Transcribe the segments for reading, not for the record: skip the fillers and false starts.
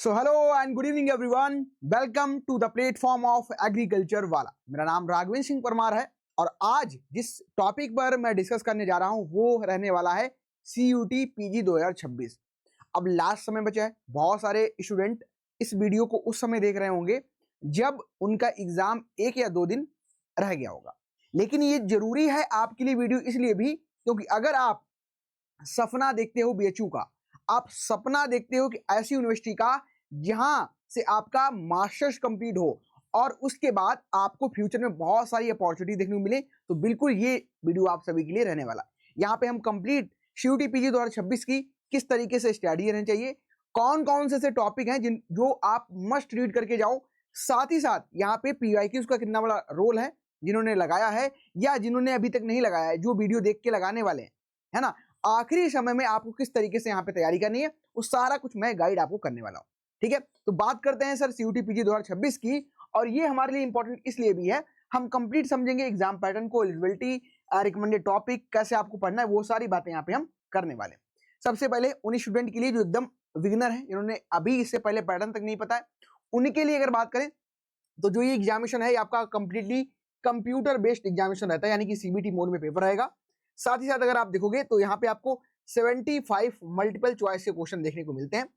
So hello and good evening everyone, welcome to the platform of agriculture वाला। मेरा नाम राघवेंद्र सिंह परमार है और आज जिस टॉपिक पर मैं डिस्कस करने जा रहा हूं वो रहने वाला है CUT PG 2026। अब लास्ट समय बचा है, बहुत सारे स्टूडेंट इस वीडियो को उस समय देख रहे होंगे जब उनका एग्जाम 1 या 2 दिन रह गया होगा। लेकिन ये जरूरी है आपके लिए वीडियो इसलिए भी क्योंकि अगर आप सपना देखते हो BHU का, आप सपना देखते हो कि ऐसी यूनिवर्सिटी का जहां से आपका मास्टर्स कंप्लीट हो और उसके बाद आपको फ्यूचर में बहुत सारी अपॉर्चुनिटी देखने को मिले, तो बिल्कुल ये वीडियो आप सभी के लिए रहने वाला है। यहाँ पे हम कंप्लीट CUT PG 2026 की किस तरीके से स्टडी रहनी चाहिए, कौन कौन से टॉपिक हैं जो आप मस्ट रीड करके जाओ, साथ ही साथ यहाँ पे PYQs का कितना बड़ा रोल है, जिन्होंने लगाया है या जिन्होंने अभी तक नहीं लगाया है, जो वीडियो देख के लगाने वाले हैं, है ना। आखिरी समय में आपको किस तरीके से यहाँ पे तैयारी करनी है वो सारा कुछ मैं गाइड आपको करने वाला हूँ। ठीक है, तो बात करते हैं सर CUT PG 2026 की, और ये हमारे लिए इंपॉर्टेंट इसलिए भी है, हम कंप्लीट समझेंगे एग्जाम पैटर्न को, एलिजिबिलिटी, रिकमेंडेड टॉपिक, कैसे आपको पढ़ना है, वो सारी बातें यहाँ पे हम करने वाले हैं। सबसे पहले उन स्टूडेंट के लिए जो एकदम बिगिनर है, जिन्होंने अभी इससे पहले पैटर्न तक नहीं पता है, उनके लिए अगर बात करें तो जो ये एग्जामिनेशन है आपका कंप्लीटली कंप्यूटर बेस्ड एग्जामिनेशन रहता है, यानी कि CBT मोड में पेपर रहेगा। साथ ही साथ अगर आप देखोगे तो यहाँ पे आपको 75 मल्टीपल चॉइस के क्वेश्चन देखने को मिलते हैं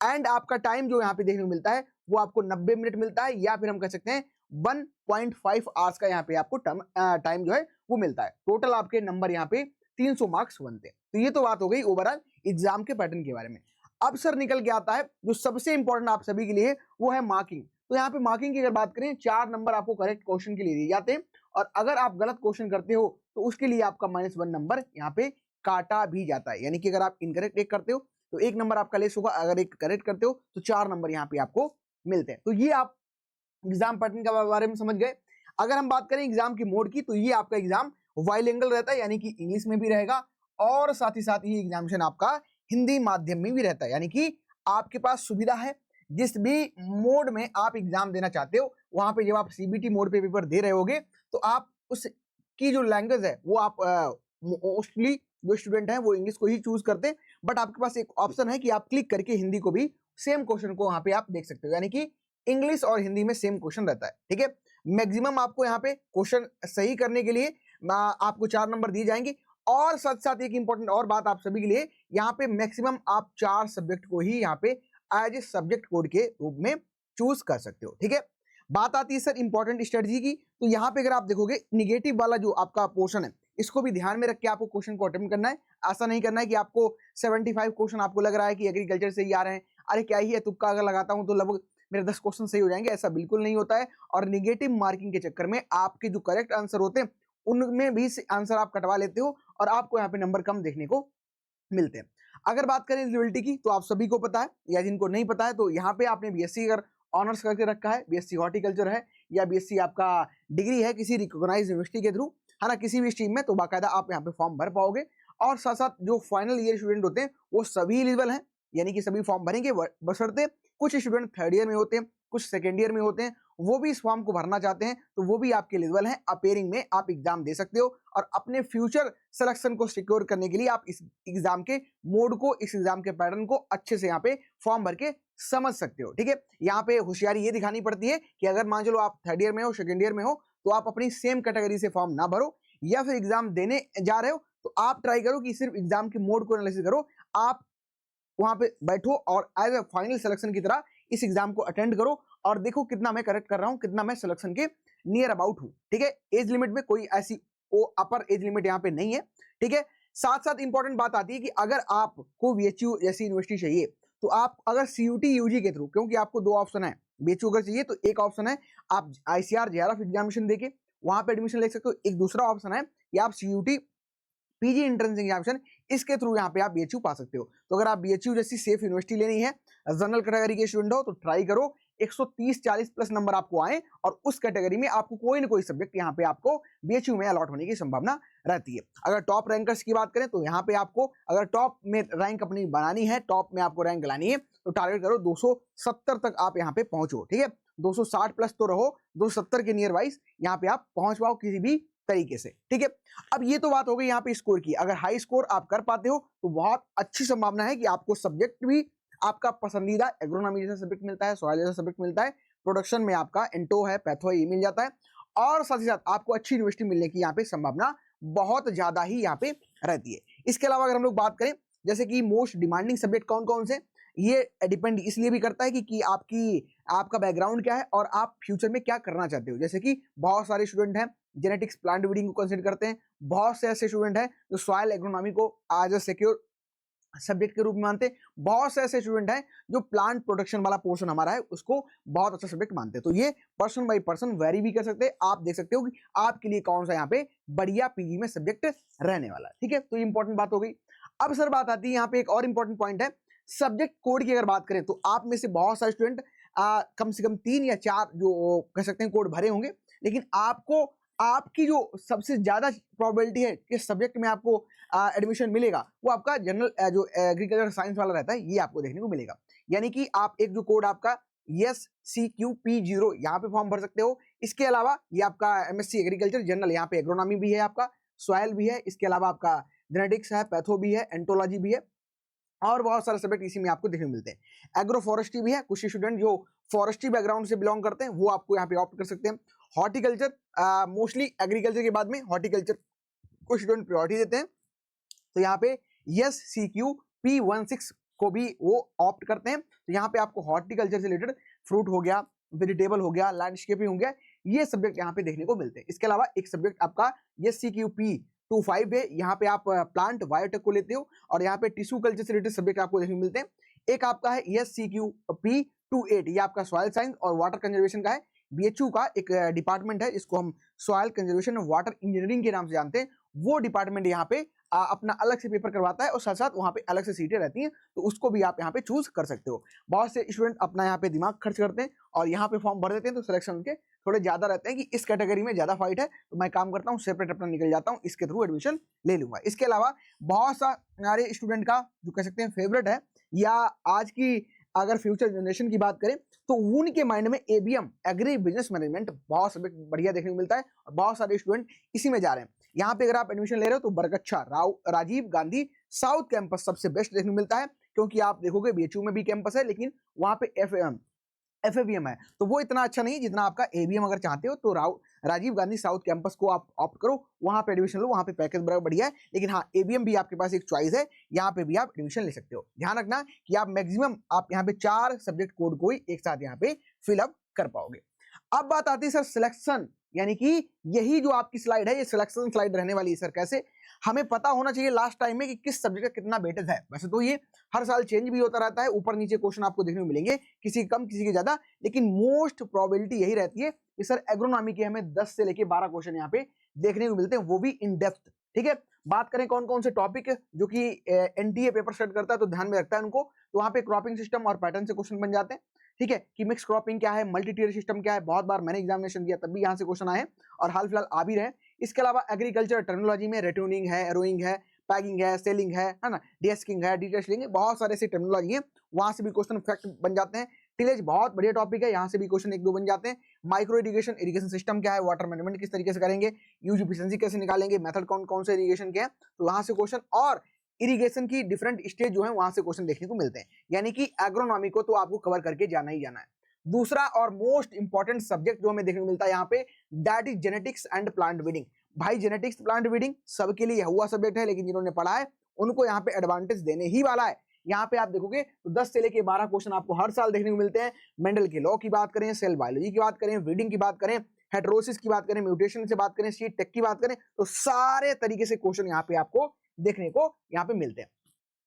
एंड आपका टाइम जो यहाँ पे देखने को मिलता है वो आपको 90 मिनट मिलता है, या फिर हम कह सकते हैं 1.5 आवर्स का यहाँ पे आपको टाइम जो है वो मिलता है। टोटल आपके नंबर यहाँ पे 300 मार्क्स बनते हैं। तो ये तो बात हो गई ओवरऑल एग्जाम के पैटर्न के बारे में। अब सर निकल के आता है जो सबसे इंपॉर्टेंट आप सभी के लिए, वो है मार्किंग। तो यहाँ पे मार्किंग की अगर बात करें, 4 नंबर आपको करेक्ट क्वेश्चन के लिए दिए जाते हैं, और अगर आप गलत क्वेश्चन करते हो तो उसके लिए आपका -1 नंबर यहाँ पे काटा भी जाता है। यानी कि अगर आप इनकरेक्ट एक करते हो तो 1 नंबर आपका लेस होगा, अगर एक करेक्ट करते हो तो 4 नंबर यहाँ पे आपको मिलते हैं। तो ये आप एग्जाम पैटर्न के बारे में समझ गए। अगर हम बात करें एग्जाम की मोड की, तो ये आपका एग्जाम बाइलिंगुअल रहता है, यानी कि इंग्लिश में भी रहेगा और साथ ही साथ ये एग्जामिनेशन आपका हिंदी माध्यम में भी रहता है। यानी कि आपके पास सुविधा है, जिस भी मोड में आप एग्जाम देना चाहते हो वहां पे जब आप CBT मोड पे पेपर दे रहे होगे तो आप उसकी जो लैंग्वेज है वो आप मोस्टली जो स्टूडेंट हैं वो इंग्लिश को ही चूज करते हैं, बट आपके पास एक ऑप्शन है कि आप क्लिक करके हिंदी को भी सेम क्वेश्चन को वहां पे आप देख सकते हो। यानी कि इंग्लिश और हिंदी में सेम क्वेश्चन रहता है। ठीक है, मैक्सिमम आपको यहाँ पे क्वेश्चन सही करने के लिए आपको 4 नंबर दिए जाएंगे, और साथ साथ एक इंपॉर्टेंट और बात आप सभी के लिए, यहाँ पे मैक्सिमम आप 4 सब्जेक्ट को ही यहाँ पे एज ए सब्जेक्ट कोड के रूप में चूज कर सकते हो। ठीक है, बात आती है सर इंपॉर्टेंट स्ट्रेटजी की। तो यहाँ पे अगर आप देखोगे निगेटिव वाला जो आपका पोर्शन है, इसको भी ध्यान में रख के आपको क्वेश्चन को अटेम्प्ट करना है। ऐसा नहीं करना है कि आपको 75 क्वेश्चन आपको लग रहा है कि एग्रीकल्चर से ही आ रहे हैं, अरे क्या ही है, तुक्का अगर लगाता हूं तो लगभग मेरे 10 क्वेश्चन सही हो जाएंगे, ऐसा बिल्कुल नहीं होता है। और निगेटिव मार्किंग के चक्कर में आपके जो करेक्ट आंसर होते हैं उनमें भी आंसर आप कटवा लेते हो और आपको यहाँ पे नंबर कम देखने को मिलते हैं। अगर बात करें एलिजिबिलिटी की, तो आप सभी को पता है, या जिनको नहीं पता है तो यहाँ पे आपने BSc अगर ऑनर्स करके रखा है, BSc हॉर्टिकल्चर है या BSc आपका डिग्री है किसी रिकॉग्नाइज्ड यूनिवर्सिटी के थ्रू, है ना, किसी भी स्ट्रीम में, तो बाकायदा आप यहाँ पे फॉर्म भर पाओगे। और साथ साथ जो फाइनल ईयर स्टूडेंट होते हैं वो सभी एलिजिबल हैं, यानी कि सभी फॉर्म भरेंगे, बशर्ते कुछ स्टूडेंट 3rd ईयर में होते हैं, कुछ 2nd ईयर में होते हैं, वो भी इस फॉर्म को भरना चाहते हैं तो वो भी आपके एलिजिबल हैं। अपेयरिंग में आप एग्जाम दे सकते हो और अपने फ्यूचर सिलेक्शन को सिक्योर करने के लिए आप इस एग्जाम के मोड को, इस एग्जाम के पैटर्न को अच्छे से यहाँ पे फॉर्म भर के समझ सकते हो। ठीक है, यहाँ पे होशियारी ये दिखानी पड़ती है कि अगर मान चलो आप 3rd ईयर में हो, 2nd ईयर में हो, तो आप अपनी सेम कैटेगरी से फॉर्म ना भरो, या फिर एग्जाम देने जा रहे हो तो आप ट्राई करो कि सिर्फ एग्जाम के मोड को एनालिसिस करो, आप वहां पे बैठो और एज ए फाइनल सिलेक्शन की तरह इस एग्जाम को अटेंड करो और देखो कितना मैं करेक्ट कर रहा हूं, कितना मैं सिलेक्शन के नियर अबाउट हूं। ठीक है, एज लिमिट में कोई ऐसी अपर एज लिमिट यहाँ पे नहीं है। ठीक है, साथ साथ इंपॉर्टेंट बात आती है कि अगर आपको BHU जैसी यूनिवर्सिटी चाहिए तो आप अगर CUT UG के थ्रू, क्योंकि आपको 2 ऑप्शन है, BHU अगर चाहिए तो एक ऑप्शन है आप ICAR JRF एग्जामिनेशन देके वहां पे एडमिशन ले सकते हो, एक दूसरा ऑप्शन है कि आप CUT PG एंट्रेंस एग्जामिनेशन इसके थ्रू यहाँ पे आप BHU पा सकते हो। तो अगर आप BHU जैसी सेफ यूनिवर्सिटी लेनी है, जनरल कैटेगरी के स्टूडेंट हो, तो ट्राई करो 130-40 प्लस नंबर आपको आए और उस कैटेगरी में आपको कोई ना कोई सब्जेक्ट यहाँ पे आपको BHU में अलॉट होने की संभावना रहती है। अगर टॉप रैंकर्स की बात करें तो यहाँ पे आपको अगर टॉप में रैंक अपनी बनानी है, टॉप में आपको रैंक लानी है, तो टारगेट करो 270 तक आप यहाँ पे पहुंचो। ठीक है, 260 प्लस तो रहो, 270 के नियर वाइज यहाँ पे आप पहुंच पाओ किसी भी तरीके से। ठीक है, अब ये तो बात हो गई यहाँ पे स्कोर की। अगर हाई स्कोर आप कर पाते हो तो बहुत अच्छी संभावना है कि आपको सब्जेक्ट भी आपका पसंदीदा एग्रोनॉमी जैसा सब्जेक्ट मिलता है, सॉइल जैसा सब्जेक्ट मिलता है, प्रोडक्शन में आपका एंटो है, पैथो है, ये मिल जाता है, और साथ ही साथ आपको अच्छी यूनिवर्सिटी मिलने की यहाँ पे संभावना बहुत ज्यादा ही यहाँ पे रहती है। इसके अलावा अगर हम लोग बात करें जैसे कि मोस्ट डिमांडिंग सब्जेक्ट कौन कौन से, ये डिपेंड इसलिए भी करता है कि आपका बैकग्राउंड क्या है और आप फ्यूचर में क्या करना चाहते हो। जैसे कि बहुत सारे स्टूडेंट हैं जेनेटिक्स प्लांट ब्रीडिंग को कंसीडर करते हैं, बहुत से ऐसे स्टूडेंट हैं जो सॉइल एग्रोनॉमी को एज अ सिक्योर सब्जेक्ट के रूप में मानते हैं, बहुत से ऐसे स्टूडेंट हैं जो प्लांट प्रोटेक्शन वाला पोर्शन हमारा है उसको बहुत अच्छा सब्जेक्ट मानते हैं। तो ये पर्सन बाय पर्सन वेरी भी कर सकते हैं, आप देख सकते हो कि आपके लिए कौन सा यहाँ पे बढ़िया पीजी में सब्जेक्ट रहने वाला है। ठीक है, तो ये इंपॉर्टेंट बात हो गई। अब सर बात आती है यहाँ पे एक और इंपॉर्टेंट पॉइंट है, सब्जेक्ट कोड की अगर बात करें तो आप में से बहुत सारे स्टूडेंट कम से कम 3 या 4 जो कह सकते हैं कोड भरे होंगे, लेकिन आपको आपकी जो सबसे ज्यादा प्रोबेबिलिटी है कि सब्जेक्ट में आपको एडमिशन मिलेगा वो आपका जनरल जो एग्रीकल्चर साइंस वाला रहता है, ये आपको देखने को मिलेगा। यानी कि आप एक जो कोड आपका SCQP0 यहाँ पे फॉर्म भर सकते हो। इसके अलावा ये आपका MSc एग्रीकल्चर जनरल, यहाँ पे एग्रोनॉमी भी है, आपका सॉइल भी है, इसके अलावा आपका जेनेटिक्स है, पैथो भी है, एंटोलॉजी भी है, और बहुत सारे सब्जेक्ट इसी में आपको देखने को मिलते हैं। एग्रो फॉरेस्ट्री भी है, कुछ स्टूडेंट जो फॉरेस्ट्री बैकग्राउंड से बिलोंग करते हैं वो आपको यहाँ पे ऑप्ट कर सकते हैं। हॉर्टिकल्चर मोस्टली एग्रीकल्चर के बाद में हॉर्टिकल्चर को स्टूडेंट प्रायोरिटी देते हैं, तो यहाँ पे SCQP16 को भी वो ऑप्ट करते हैं। तो यहाँ पे आपको हॉर्टिकल्चर से रिलेटेड फ्रूट हो गया, वेजिटेबल हो गया, लैंडस्केपिंग हो गया, ये सब्जेक्ट यहाँ पे देखने को मिलते हैं। इसके अलावा एक सब्जेक्ट आपका SCQP25 है, यहाँ पे आप प्लांट बायोटेक को लेते हो और यहाँ पे टिश्यू कल्चर से रिलेटेड सब्जेक्ट आपको देखने को मिलते हैं। एक आपका है SCQP28, ये आपका सॉइल साइंस और वाटर कंजर्वेशन का है, BHU का एक डिपार्टमेंट है, इसको हम सॉइल कंजर्वेशन और वाटर इंजीनियरिंग के नाम से जानते हैं। वो डिपार्टमेंट यहाँ पे अपना अलग से पेपर करवाता है और साथ साथ वहाँ पे अलग से सीटें रहती हैं, तो उसको भी आप यहाँ पे चूज कर सकते हो। बहुत से स्टूडेंट अपना यहाँ पे दिमाग खर्च करते हैं और यहाँ पे फॉर्म भर देते हैं, तो सिलेक्शन उनके थोड़े ज्यादा रहते हैं कि इस कैटेगरी में ज्यादा फाइट है, तो मैं काम करता हूँ सेपरेट अपना निकल जाता हूँ, इसके थ्रू एडमिशन ले लूंगा। इसके अलावा बहुत सारे स्टूडेंट का जो कह सकते हैं फेवरेट है, या आज की अगर फ्यूचर जनरेशन की बात करें तो उनके माइंड में ABM एग्री बिजनेस मैनेजमेंट बहुत सब्जेक्ट बढ़िया देखने को मिलता है और बहुत सारे स्टूडेंट इसी में जा रहे हैं। यहाँ पे अगर आप एडमिशन ले रहे हो तो बरगच्छा राजीव गांधी साउथ कैंपस सबसे बेस्ट देखने को मिलता है, क्योंकि आप देखोगे BHU में भी कैंपस है लेकिन वहाँ पे FABM है, तो वो इतना अच्छा नहीं जितना आपका ABM। अगर चाहते हो तो राजीव गांधी साउथ कैंपस को आप ऑप्ट करो, वहां पे एडमिशन लो, वहां पे पैकेज बड़ा बढ़िया है। लेकिन हाँ, ABM भी आपके पास एक चॉइस है, यहाँ पे भी आप एडमिशन ले सकते हो। ध्यान रखना कि आप मैक्सिमम आप यहाँ पे 4 सब्जेक्ट कोड को ही एक साथ यहाँ पे फिलअप कर पाओगे। अब बात आती है सर सिलेक्शन, यानी कि यही जो आपकी स्लाइड है ये सिलेक्शन स्लाइड रहने वाली है सर। कैसे? हमें पता होना चाहिए लास्ट टाइम में कि किस सब्जेक्ट का कितना वेटेज है। वैसे तो ये हर साल चेंज भी होता रहता है, ऊपर नीचे क्वेश्चन आपको देखने को मिलेंगे, किसी कम किसी के ज्यादा, लेकिन मोस्ट प्रोबेबिलिटी यही रहती है कि सर एग्रोनॉमी के हमें 10 से लेके 12 क्वेश्चन यहाँ पे देखने को मिलते हैं, वो भी इन डेप्थ। ठीक है, बात करें कौन कौन से टॉपिक जो कि NTA पेपर सेट करता है तो ध्यान में रखता है उनको, तो वहाँ पे क्रॉपिंग सिस्टम और पैटर्न से क्वेश्चन बन जाते हैं। ठीक है, कि मिक्स क्रॉपिंग क्या है, मल्टी टियर सिस्टम क्या है, बहुत बार मैंने एग्जामिनेशन दिया तब भी यहाँ से क्वेश्चन आए और हाल फिलहाल आ भी रहे। इसके अलावा एग्रीकल्चर टर्मिनोलॉजी में रेट्यूनिंग है, एरोइंग है, पैगिंग है, सेलिंग है ना, डेस्किंग है, डिटेलिंग है, बहुत सारे ऐसी टर्मिनोलॉजी है, वहां से भी क्वेश्चन फैक्ट बन जाते हैं। टिलेज बहुत बढ़िया टॉपिक है, यहाँ से भी क्वेश्चन 1-2 बन जाते हैं। माइक्रो इरिगेशन, इरिगेशन सिस्टम क्या है, वाटर मैनेजमेंट किस तरीके से करेंगे, यूज एफिशिएंसी कैसे निकालेंगे, मेथड कौन कौन से इरिगेशन के हैं, तो वहां से क्वेश्चन, और इरिगेशन की डिफरेंट स्टेज जो है वहां से क्वेश्चन देखने को मिलते हैं। यानी कि एग्रोनॉमी को तो आपको कवर करके जाना ही जाना है। दूसरा और मोस्ट इंपॉर्टेंट सब्जेक्ट जो हमें देखने को मिलता है यहाँ पे, that is genetics and plant breeding. भाई जेनेटिक्स प्लांट ब्रीडिंग सबके लिए हुआ सब्जेक्ट है, लेकिन जिन्होंने पढ़ा है उनको यहाँ पे एडवांटेज देने ही वाला है। यहाँ पे आप देखोगे तो 10 से लेके 12 क्वेश्चन आपको हर साल देखने को मिलते हैं। मेंडल के लॉ की बात करें, सेल बायोलॉजी की बात करें, ब्रीडिंग की बात करें, हेटेरोसिस की बात करें, म्यूटेशन से बात करें, सीड टेक की बात करें, तो सारे तरीके से क्वेश्चन यहाँ पे आपको देखने को यहाँ पे मिलते हैं।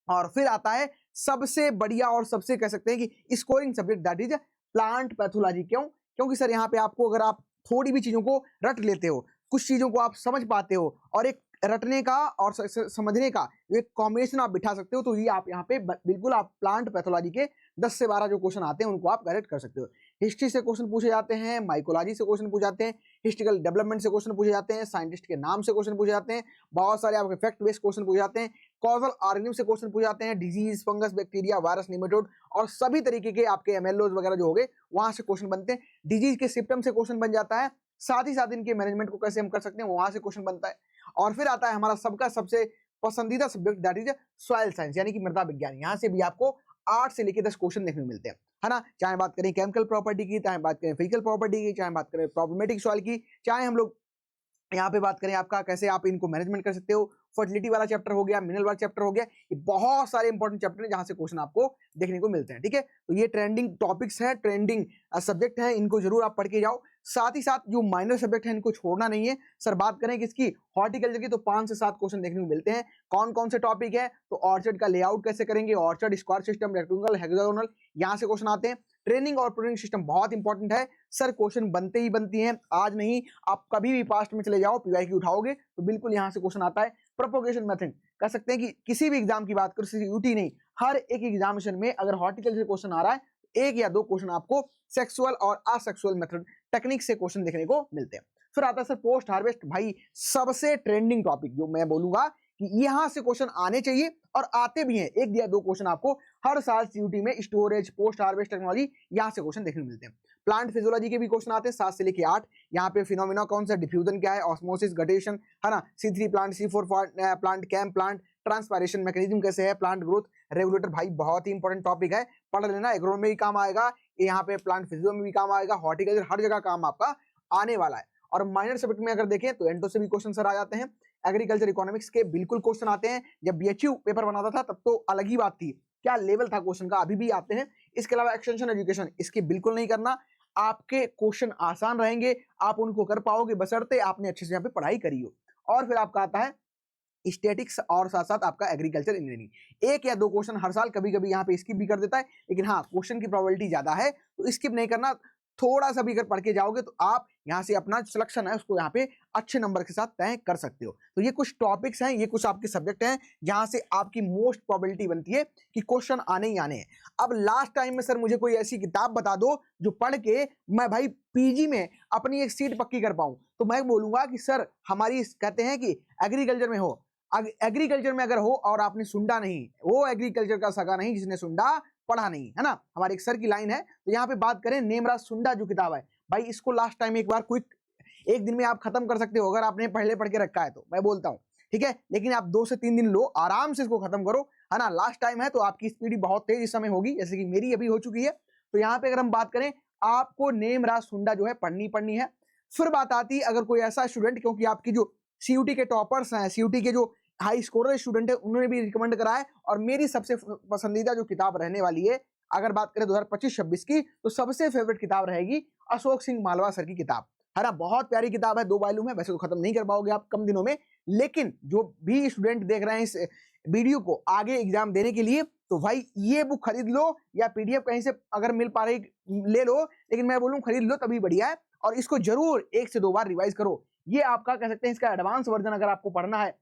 और फिर आता है सबसे बढ़िया और सबसे कह सकते हैं कि scoring subject, that is plant pathology. क्यों? क्योंकि सर यहाँ पे आपको अगर आप थोड़ी भी चीजों को रट लेते हो, कुछ चीजों को आप समझ पाते हो और एक रटने का और समझने का एक कॉम्बिनेशन आप बिठा सकते हो, तो ये आप यहाँ पे बिल्कुल आप प्लांट पैथोलॉजी के 10 से 12 जो क्वेश्चन आते हैं उनको आप करेक्ट कर सकते हो। हिस्ट्री से क्वेश्चन पूछे जाते हैं, माइकोलॉजी से क्वेश्चन पूछे जाते हैं, हिस्ट्रिकल डेवलपमेंट से क्वेश्चन पूछे जाते हैं, साइंटिस्ट के नाम से क्वेश्चन पूछे जाते हैं, बहुत सारे आपके फैक्ट बेस्ड क्वेश्चन पूछे जाते हैं, कॉजल ऑर्गेनिज्म से क्वेश्चन पूछे जाते हैं, disease, fungus, bacteria, virus, nematode, और सभी तरीके के आपके एमएलओज वगैरह जो हो गए वहां से क्वेश्चन बनते हैं। डिजीज के सिम्टम से क्वेश्चन बन जाता है, साथ ही साथ इनके मैनेजमेंट को कैसे हम कर सकते हैं वहां से क्वेश्चन बनता है। और फिर आता है हमारा सबका सबसे पसंदीदा subject, that is soil science, यानी कि मृदा विज्ञान। यहाँ से भी आपको 8 से लेकर 10 क्वेश्चन देखने को मिलते हैं, है ना। चाहे बात करें केमिकल प्रॉपर्टी की, चाहे बात करें फिजिकल प्रॉपर्टी की, चाहे बात करें प्रॉब्लमेटिक सॉइल की, चाहे हम लोग यहाँ पे बात करें आपका कैसे आप इनको मैनेजमेंट कर सकते हो, फर्टिलिटी वाला चैप्टर हो गया, मिनरल वाला चैप्टर हो गया, ये बहुत सारे इंपॉर्टेंट चैप्टर हैं जहां से क्वेश्चन आपको देखने को मिलते हैं, ठीक है। तो ये ट्रेंडिंग टॉपिक्स हैं, ट्रेंडिंग सब्जेक्ट हैं, इनको जरूर आप पढ़ के जाओ। साथ ही साथ जो माइनर सब्जेक्ट है इनको छोड़ना नहीं है। सर बात करें किसकी, हॉर्टिकल्चर की, तो 5 से 7 क्वेश्चन देखने को मिलते हैं। कौन कौन से टॉपिक है, तो ऑर्चर्ड का लेआउट कैसे करेंगे, orchard, square system, rectangle, hexagonal, यहाँ से क्वेश्चन आते हैं। ट्रेनिंग और प्रूनिंग सिस्टम बहुत इंपॉर्टेंट है सर, क्वेश्चन बनते ही बनती हैं, आज नहीं आप कभी भी पास्ट में चले जाओ, पीवाईक्यू उठाओगे तो बिल्कुल यहाँ से क्वेश्चन आता है। प्रोपोगेशन मेथड कह सकते हैं कि किसी भी एग्जाम की बात करो, सीयूटी नहीं, हर एक एग्जामिनेशन में अगर हॉर्टिकल्चर क्वेश्चन आ रहा है, एक या दो क्वेश्चन आपको सेक्सुअल और असेक्सुअल मेथड टेक्निक से क्वेश्चन देखने को मिलते हैं। फिर आता है सर पोस्ट हार्वेस्ट, भाई सबसे ट्रेंडिंग टॉपिक जो मैं बोलूंगा कि यहां से क्वेश्चन आने चाहिए और आते भी हैं, एक या दो क्वेश्चन आपको हर साल सीयूटी में स्टोरेज, पोस्ट हार्वेस्ट टेक्नोलॉजी, यहां से क्वेश्चन देखने को मिलते हैं। प्लांट फिजियोलॉजी के भी क्वेश्चन आते हैं 7 से लेकर 8। यहाँ पे फिनोमिना कौन सा, डिफ्यूजन क्या है, ऑस्मोसिस, गटेशन, है ना, C3 plant, C4 plant, CAM plant, transpiration mechanism कैसे है, प्लांट ग्रोथ रेगुलेटर, भाई बहुत ही इंपॉर्टेंट टॉपिक है, पढ़ लेना, एग्रोनॉमी में भी काम आएगा, यहाँ पे प्लांट फिजियो में भी काम आएगा, हॉर्टिकल्चर हर जगह काम आपका आने वाला है। और माइनर सब्जेक्ट में अगर देखें तो एंटो से भी क्वेश्चन सर आ जाते हैं, एग्रीकल्चर इकोनॉमिक्स के बिल्कुल क्वेश्चन आते हैं। जब बीएचयू पेपर बनाता था तब तो अलग ही बात थी, क्या लेवल था क्वेश्चन का, अभी भी आते हैं। इसके अलावा एक्सटेंशन एजुकेशन, इसकी बिल्कुल नहीं करना, आपके क्वेश्चन आसान रहेंगे, आप उनको कर पाओगे बशर्ते आपने अच्छे से यहाँ पे पढ़ाई करी हो। और फिर आपका आता है स्टैटिक्स और साथ साथ आपका एग्रीकल्चर इंजीनियरिंग, एक या दो क्वेश्चन हर साल, कभी कभी यहाँ पे स्किप भी कर देता है, लेकिन हाँ क्वेश्चन की प्रोबेबिलिटी ज्यादा है तो स्किप नहीं करना, थोड़ा सा भी अगर पढ़ के जाओगे तो आप यहाँ से अपना सिलेक्शन है उसको यहाँ पे अच्छे नंबर के साथ तय कर सकते हो। तो ये कुछ टॉपिक्स हैं, ये कुछ आपके सब्जेक्ट हैं जहां से आपकी मोस्ट प्रोबेबिलिटी बनती है कि क्वेश्चन आने ही आने हैं। अब लास्ट टाइम में सर मुझे कोई ऐसी किताब बता दो जो पढ़ के मैं भाई पीजी में अपनी एक सीट पक्की कर पाऊं, तो मैं बोलूंगा कि सर हमारी कहते हैं कि एग्रीकल्चर में हो, एग्रीकल्चर में अगर हो और आपने सुंडा नहीं, वो एग्रीकल्चर का सगा नहीं जिसने सुंडा पढ़ा नहीं, है ना, हमारे एक सर की लाइन है। तो यहाँ पे बात करें नेमराज सुंडा जो किताब है, भाई इसको लास्ट टाइम एक बार क्विक एक दिन में आप खत्म कर सकते हो अगर आपने पहले पढ़ के रखा है तो, मैं बोलता हूँ ठीक है, लेकिन आप 2 से 3 दिन लो, आराम से इसको खत्म करो, है ना, लास्ट टाइम है तो आपकी स्पीड बहुत तेज इस समय होगी, जैसे कि मेरी अभी हो चुकी है। तो यहाँ पे अगर हम बात करें, आपको नेमराज सुंडा जो है पढ़नी है। फिर बात आती है अगर कोई ऐसा स्टूडेंट, क्योंकि आपकी जो सीयूटी के टॉपर्स हैं, सीयूटी के जो हाई स्कोरर स्टूडेंट है, उन्होंने भी रिकमेंड करा है, और मेरी सबसे पसंदीदा जो किताब रहने वाली है अगर बात करें 2025-26 की, तो सबसे फेवरेट किताब रहेगी अशोक सिंह मालवा सर की किताब, है ना, बहुत प्यारी किताब है, 2 वॉल्यूम है, वैसे तो खत्म नहीं कर पाओगे आप कम दिनों में, लेकिन जो भी स्टूडेंट देख रहे हैं इस वीडियो को आगे एग्जाम देने के लिए, तो भाई ये बुक खरीद लो या पीडीएफ कहीं से अगर मिल पा रही ले लो, लेकिन मैं बोलूँ खरीद लो तभी बढ़िया है, और इसको जरूर 1 से 2 बार रिवाइज करो। ये आपका कह सकते हैं इसका एडवांस वर्जन अगर आपको पढ़ना है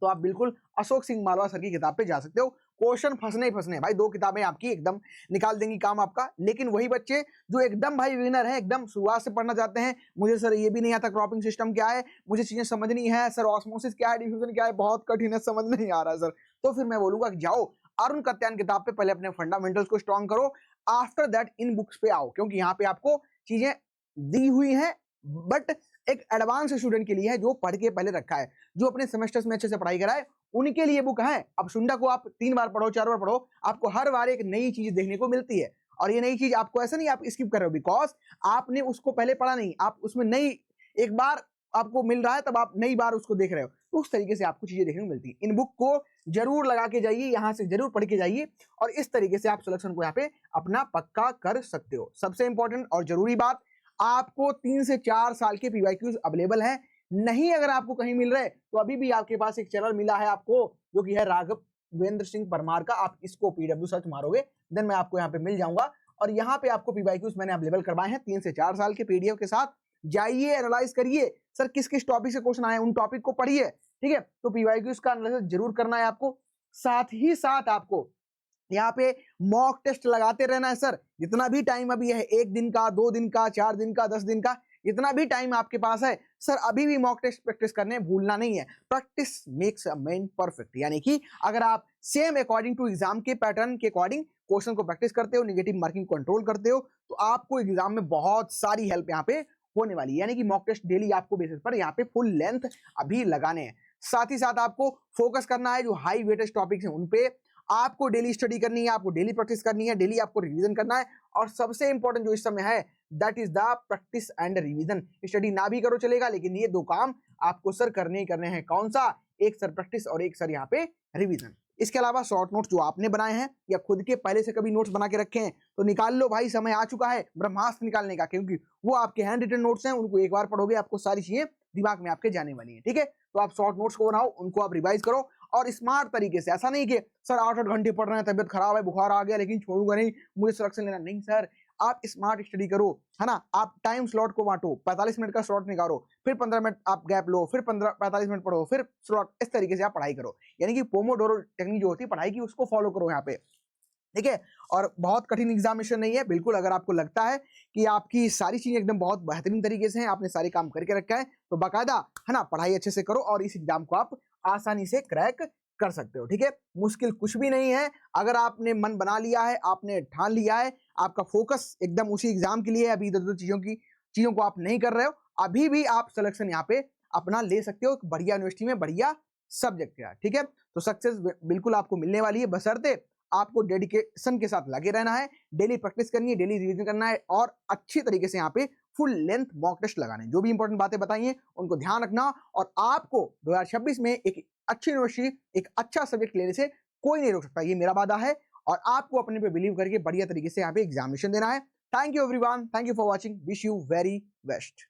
तो आप बिल्कुल अशोक सिंह मालवा सर की किताब पे जा सकते हो। क्वेश्चन फंसने ही फंसने, भाई 2 किताबें आपकी एकदम निकाल देंगी काम आपका। लेकिन वही बच्चे जो एकदम भाई विनर है, एकदम शुरुआत से पढ़ना चाहते हैं, मुझे सर ये भी नहीं आता क्रॉपिंग सिस्टम क्या है, मुझे चीजें समझनी है सर, ऑस्मोसिस क्या है, डिफ्यूजन क्या है, बहुत कठिन है, समझ नहीं आ रहा सर, तो फिर मैं बोलूंगा कि जाओ अरुण कत्यान किताब पे पहले अपने फंडामेंटल्स को स्ट्रॉन्ग करो, आफ्टर दैट इन बुक्स पे आओ, क्योंकि यहाँ पे आपको चीजें दी हुई हैं, बट एक एडवांस स्टूडेंट के लिए है जो पढ़ के पहले रखा है, जो अपने सेमेस्टर्स में अच्छे से पढ़ाई कराए, उनके लिए बुक है। अब सुंडा को आप 3 बार पढ़ो, 4 बार पढ़ो, आपको हर बार एक नई चीज देखने को मिलती है, और ये नई चीज आपको ऐसा नहीं आप स्किप कर रहे हो बिकॉज आपने उसको पहले पढ़ा नहीं, आप उसमें नई एक बार आपको मिल रहा है तब आप नई बार उसको देख रहे हो, तो उस तरीके से आपको चीजें देखने को मिलती है। इन बुक को जरूर लगा के जाइए, यहाँ से जरूर पढ़ के जाइए, और इस तरीके से आप सिलेक्शन को यहाँ पे अपना पक्का कर सकते हो। सबसे इंपॉर्टेंट और जरूरी बात, आपको 3 से 4 साल के पीवाईक्यूज अवेलेबल हैं, नहीं अगर आपको कहीं मिल रहे तो अभी भी आपके पास एक चैनल मिला है आपको, जो कि है राघवेंद्र सिंह परमार का, आप इसको पीडब्ल्यू सर्च मारोगे देन मैं आपको यहाँ पे मिल जाऊंगा, और यहाँ पे आपको पीवाईक्यूज मैंने अवेलेबल करवाए हैं 3 से 4 साल के पीडीएफ के साथ। जाइए एनालाइज करिए, सर किस किस टॉपिक से क्वेश्चन आए उन टॉपिक को पढ़िए, ठीक है, तो पीवाईक्यूज का एनालिसिस जरूर करना है आपको। साथ ही साथ आपको यहाँ पे मॉक टेस्ट लगाते रहना है सर, जितना भी टाइम अभी है, 1 दिन का, 2 दिन का, 4 दिन का, 10 दिन का, जितना भी टाइम आपके पास है सर, अभी भी मॉक टेस्ट प्रैक्टिस करने भूलना नहीं है। Practice makes a man perfect, यानी कि अगर आप सेम अकॉर्डिंग टू एग्जाम के पैटर्न के अकॉर्डिंग क्वेश्चन को प्रैक्टिस करते हो, नेगेटिव मार्किंग कंट्रोल करते हो, तो आपको एग्जाम में बहुत सारी हेल्प यहाँ पे होने वाली है। यानी कि मॉक टेस्ट डेली आपको बेसिस पर यहाँ पे फुल लेंथ अभी लगाने हैं। साथ ही साथ आपको फोकस करना है जो हाई वेटेज टॉपिक्स हैं उनपे, आपको डेली स्टडी करनी है, आपको डेली प्रैक्टिस करनी है, डेली आपको रिवीजन करना है। और सबसे इंपॉर्टेंट जो इस समय है that is the practice and revision. Study ना भी करो चलेगा, लेकिन ये 2 काम आपको सर करने ही करने हैं। कौन सा? एक सर प्रैक्टिस और एक सर यहाँ पे रिवीजन। इसके अलावा शॉर्ट नोट्स जो आपने बनाए हैं या खुद के पहले से कभी नोट्स बना के रखे हैं तो निकाल लो भाई, समय आ चुका है ब्रह्मास्त्र निकालने का, क्योंकि वो आपके हैंड रिटन नोट्स हैं। उनको एक बार पढ़ोगे आपको सारी चीजें दिमाग में आपके जाने वाली हैं। ठीक है, तो आप शॉर्ट नोट्स को बनाओ, उनको आप रिवाइज करो और स्मार्ट तरीके से। ऐसा नहीं कि सर 8-8 घंटे पढ़ रहे हैं, तबियत खराब है, बुखार आ गया, लेकिन छोड़ूंगा नहीं, मुझे सिलेक्शन लेना नहीं। सर आप स्मार्ट स्टडी करो, है ना। आप टाइम स्लॉट को बांटो, 45 मिनट का स्लॉट निकालो, फिर 15 मिनट आप गैप लो, फिर 45 मिनट पढ़ो, फिर स्लॉट। इस तरीके से आप पढ़ाई करो, यानी कि पोमोडोरो टेक्निक जो होती है पढ़ाई की, उसको फॉलो करो यहाँ पे। ठीक है, और बहुत कठिन एग्जामिनेशन नहीं है बिल्कुल। अगर आपको लगता है कि आपकी सारी चीजें एकदम बहुत बेहतरीन तरीके से हैं, आपने सारे काम करके रखा है, तो बाकायदा, है ना, पढ़ाई अच्छे से करो और इस एग्जाम को आप आसानी से क्रैक कर सकते हो। ठीक है, मुश्किल कुछ भी नहीं है। अगर आपने मन बना लिया है, आपने ठान लिया है, आपका फोकस एकदम उसी एग्जाम के लिए है, अभी इधर चीजों को आप नहीं कर रहे हो, अभी भी आप सिलेक्शन यहाँ पे अपना ले सकते हो बढ़िया यूनिवर्सिटी में, बढ़िया सब्जेक्ट का। ठीक है, तो सक्सेस बिल्कुल आपको मिलने वाली है, बशर्ते आपको डेडिकेशन के साथ लगे रहना है, डेली प्रैक्टिस करनी है, डेली रिवीजन करना है और अच्छी तरीके से यहाँ पे फुल लेंथ मॉक टेस्ट लगाने हैं। जो भी इंपॉर्टेंट बातें बताई हैं उनको ध्यान रखना, और आपको 2026 में एक अच्छी यूनिवर्सिटी, एक अच्छा सब्जेक्ट लेने से कोई नहीं रोक सकता, ये मेरा वादा है। और आपको अपने पे बिलीव करके बढ़िया तरीके से यहाँ पे एग्जामिनेशन देना है। Thank you everyone, thank you for watching, wish you very best.